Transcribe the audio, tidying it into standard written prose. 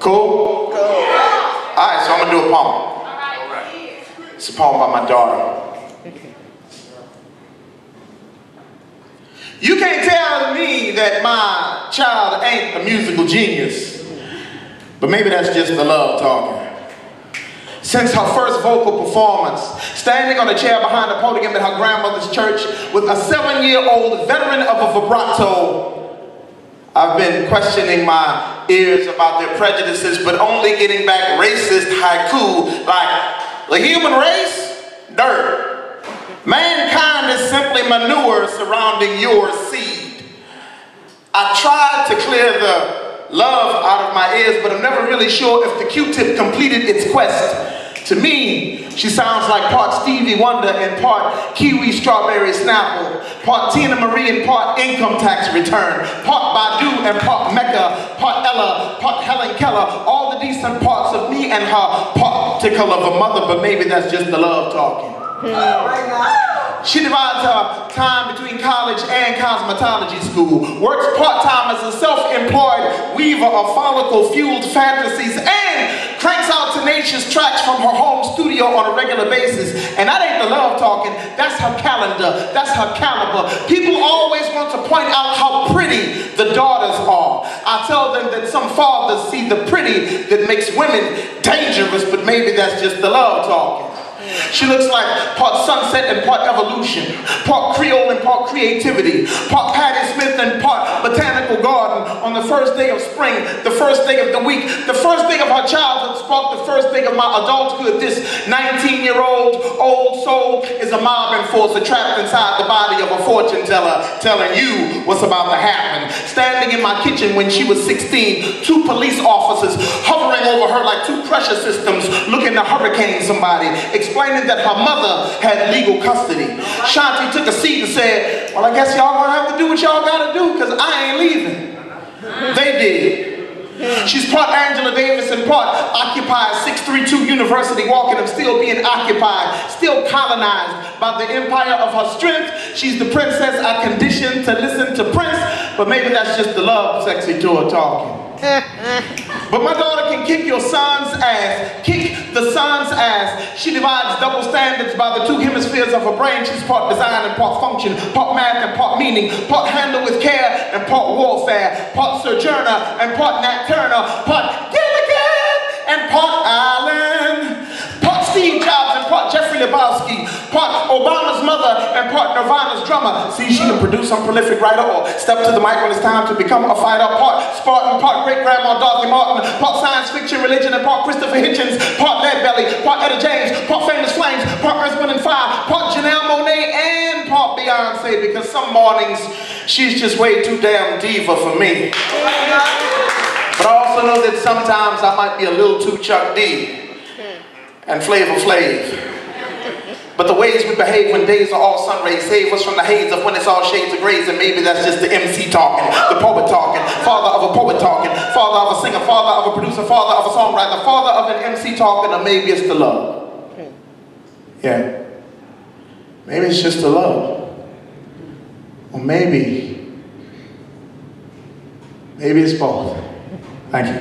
Cool? Cool. All right, so I'm going to do a poem. It's a poem by my daughter. You can't tell me that my child ain't a musical genius, but maybe that's just the love talking. Since her first vocal performance, standing on a chair behind the podium at her grandmother's church with a 7-year-old veteran of a vibrato, I've been questioning my ears about their prejudices, but only getting back racist haiku like, the human race, dirt. Mankind is simply manure surrounding your seed. I tried to clear the love out of my ears, but I'm never really sure if the Q-tip completed its quest. To me, she sounds like part Stevie Wonder and part Kiwi Strawberry Snapple, part Tina Marie and part Income Tax Return, part Badu and part Mecca, part Ella, part Helen Keller, all the decent parts of me and her particle of a mother, but maybe that's just the love talking. She divides her time between college and cosmetology school, works part-time as a self-employed weaver of follicle-fueled fantasies, and cranks out tenacious tracks from her home studio on a regular basis. And that ain't the love talking, that's her calendar, that's her caliber. People always want to point out how pretty the daughters are. I tell them that some fathers see the pretty that makes women dangerous, but maybe that's just the love talking. She looks like part sunset and part evolution, part Creole and part creativity, part Patti Smith and part botanical garden on the first day of spring, the first day of the week, the first day of her childhood sparked the first day of my adulthood. This 19-year-old old soul is a mob enforcer trapped inside the body of a fortune teller, telling you what's about to happen. Standing in my kitchen when she was 16, 2 police officers hovering over her like 2 pressure systems looking to hurricane somebody, explaining that her mother had legal custody. Shanti took a seat and said, well, I guess y'all gonna have to do what y'all gotta do, because I ain't leaving. They did. She's part Angela Davis and part occupied 632 University, walking of still being occupied, still colonized by the empire of her strength. She's the princess I conditioned to listen to Prince, but maybe that's just the love sexy tour talking. But my daughter can kick your son's ass, kick the son's ass. She divides double standards by the 2 hemispheres of her brain. She's part design and part function, part math and part meaning, part handle with care and part warfare, part Sojourner and part Nat Turner, part Gilligan and part Allen, part Steve Jobs and part Jeffrey Lebowski, part Obama's mother and part Nirvana's drummer. See, she can produce some prolific writer or step to the mic when it's time to become a fighter. Part Spartan, part great-grandma Dorothy Martin, part science fiction, religion, and part Christopher Hitchens, part Leadbelly, part Etta James, part Famous Flames, part Earth, Wind & Fire, part Janelle Monáe, and part Beyonce, because some mornings she's just way too damn diva for me. But I also know that sometimes I might be a little too Chuck D and Flavor Flav. But the ways we behave when days are all sun rays save us from the haze of when it's all shades of grays, and maybe that's just the MC talking, the poet talking, father of a poet talking, father of a singer, father of a producer, father of a songwriter, father of an MC talking, or maybe it's the love. Yeah. Maybe it's just the love. Or maybe it's both. Thank you.